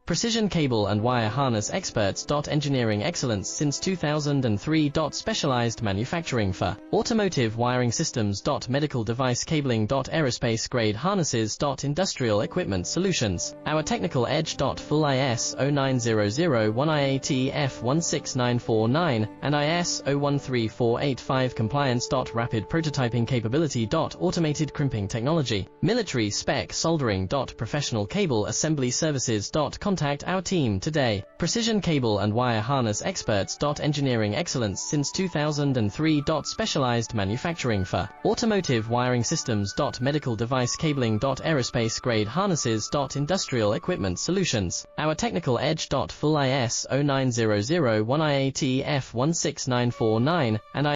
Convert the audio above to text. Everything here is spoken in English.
Precision cable and wire harness experts. Engineering excellence since 2003. Specialized manufacturing for automotive wiring systems. Medical device cabling. Aerospace grade harnesses. Industrial equipment solutions. Our technical edge. Full ISO 9001 IATF 16949 and ISO 13485 compliance. Rapid prototyping capability. Automated crimping technology. Military spec soldering. Professional cable assembly services. Contact our team today. Precision cable and wire harness experts. Engineering excellence since 2003. Specialized manufacturing for automotive wiring systems. Medical device cabling. Aerospace grade harnesses. Industrial equipment solutions. Our technical edge. Full ISO 9001 IATF 16949 and